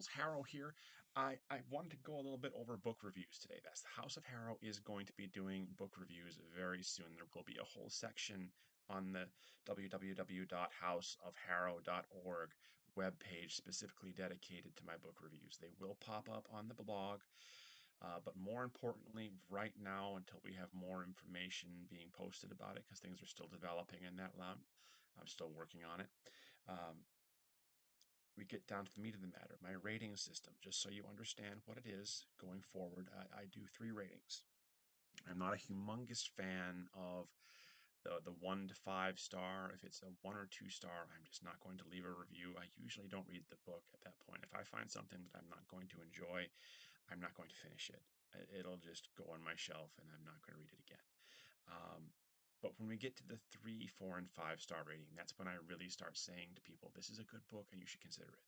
Harrow here. I wanted to go a little bit over book reviews today. That's the House of Harrow is going to be doing book reviews very soon. There will be a whole section on the www.houseofharrow.org webpage specifically dedicated to my book reviews. They will pop up on the blog, but more importantly, right now, until we have more information being posted about it, because things are still developing in that lab, I'm still working on it. Um, we get down to the meat of the matter, my rating system, just so you understand what it is going forward. I do three ratings. I'm not a humongous fan of the 1 to 5 star. If it's a 1 or 2 star, I'm just not going to leave a review. I usually don't read the book at that point. If I find something that I'm not going to enjoy, I'm not going to finish it. It'll just go on my shelf and I'm not going to read it again. But when we get to the 3, 4, and 5 star rating, that's when I really start saying to people, this is a good book and you should consider it.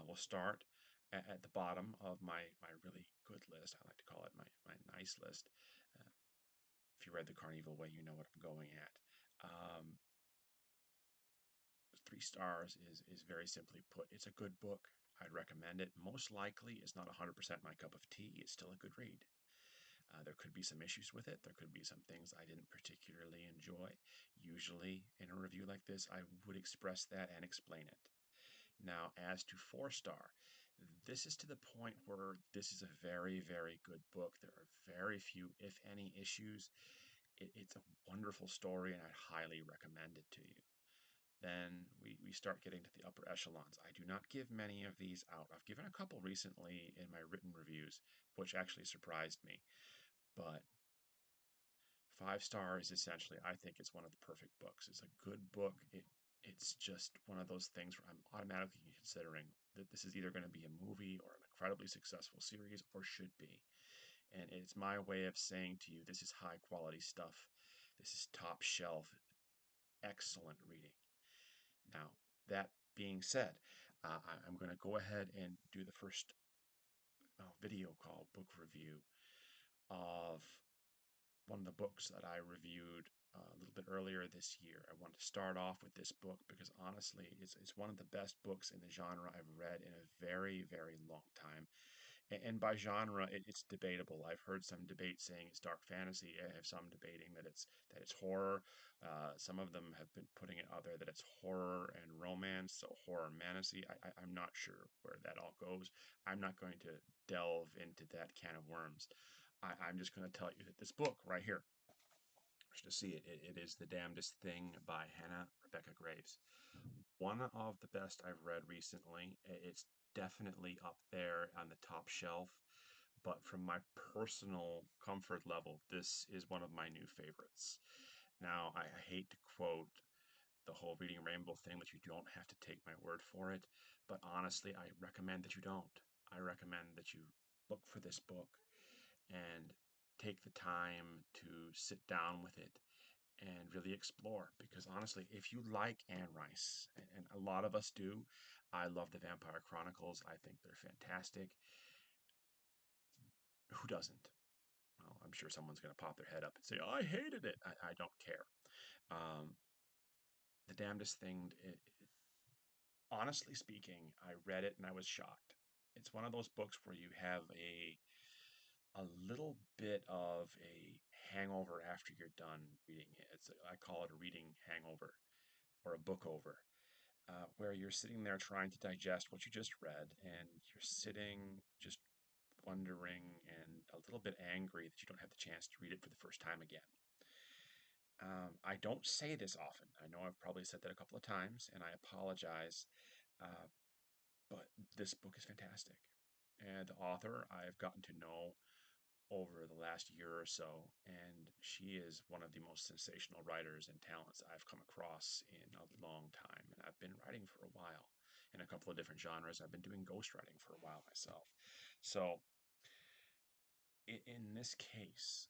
We'll start at the bottom of my really good list. I like to call it my nice list. Uh, if you read The Carnival Way, you know what I'm going at. 3 stars is very simply put. It's a good book. I'd recommend it. Most likely, it's not 100% my cup of tea. It's still a good read. There could be some issues with it. There could be some things I didn't particularly enjoy. Usually, in a review like this, I would express that and explain it. Now, as to 4 star, this is to the point where this is a very, very good book. There are very few, if any, issues. It's a wonderful story, and I'd highly recommend it to you. Then we start getting to the upper echelons. I do not give many of these out. I've given a couple recently in my written reviews, which actually surprised me. But 5 stars, essentially, I think it's one of the perfect books. It's a good book. It's just one of those things where I'm automatically considering that this is either going to be a movie or an incredibly successful series or should be. And it's my way of saying to you, this is high quality stuff. This is top shelf, excellent reading. Now, that being said, I'm going to go ahead and do the first video call book review of one of the books that I reviewed a little bit earlier this year. I want to start off with this book because honestly, it's one of the best books in the genre I've read in a very, very long time. And by genre, it's debatable. I've heard some debate saying it's dark fantasy. I have some debating that it's horror. Some of them have been putting it out there that it's horror and romance, so horror fantasy. I'm not sure where that all goes. I'm not going to delve into that can of worms. I'm just going to tell you that this book right here, to see it is The Damnedest Thing by Hannah Rebecca Graves. One of the best I've read recently. It's definitely up there on the top shelf, but from my personal comfort level, this is one of my new favorites. Now, I hate to quote the whole reading rainbow thing, that you don't have to take my word for it, but honestly, I recommend that you don't. I recommend that you look for this book and take the time to sit down with it and really explore. Because honestly, if you like Anne Rice, and a lot of us do, I love the Vampire Chronicles. I think they're fantastic. Who doesn't? Well, I'm sure someone's going to pop their head up and say, I hated it. I don't care. Um, the Damnedest Thing, honestly speaking, I read it and I was shocked. It's one of those books where you have a little bit of a hangover after you're done reading it. I call it a reading hangover or a book over, where you're sitting there trying to digest what you just read, and you're sitting just wondering and a little bit angry that you don't have the chance to read it for the first time again. I don't say this often. I know I've probably said that a couple of times, and I apologize, uh, but this book is fantastic. And the author I've gotten to know over the last year or so, and she is one of the most sensational writers and talents I've come across in a long time. And I've been writing for a while in a couple of different genres. I've been doing ghostwriting for a while myself. So, in this case,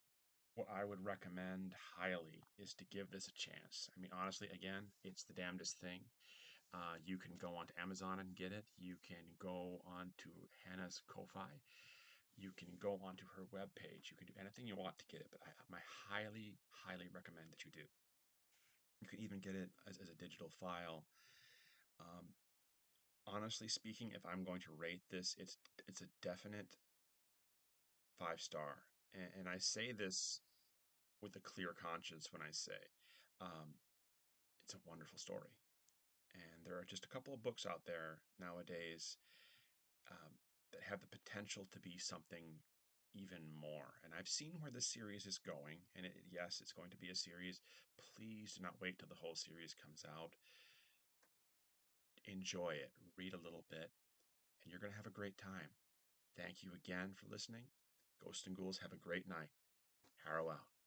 what I would recommend highly is to give this a chance. I mean, honestly, again, it's The Damnedest Thing. You can go onto Amazon and get it. You can go onto Hannah's Ko-fi. You can go onto her webpage. You can do anything you want to get it, but I highly, highly recommend that you do. You can even get it as a digital file. Um, honestly speaking, if I'm going to rate this, it's a definite 5 star. And I say this with a clear conscience when I say um, it's a wonderful story. And there are just a couple of books out there nowadays um, that have the potential to be something even more. And I've seen where the series is going. And yes, it's going to be a series. Please do not wait till the whole series comes out. Enjoy it, read a little bit, and you're going to have a great time. Thank you again for listening. Ghosts and Ghouls, have a great night. Harrow out.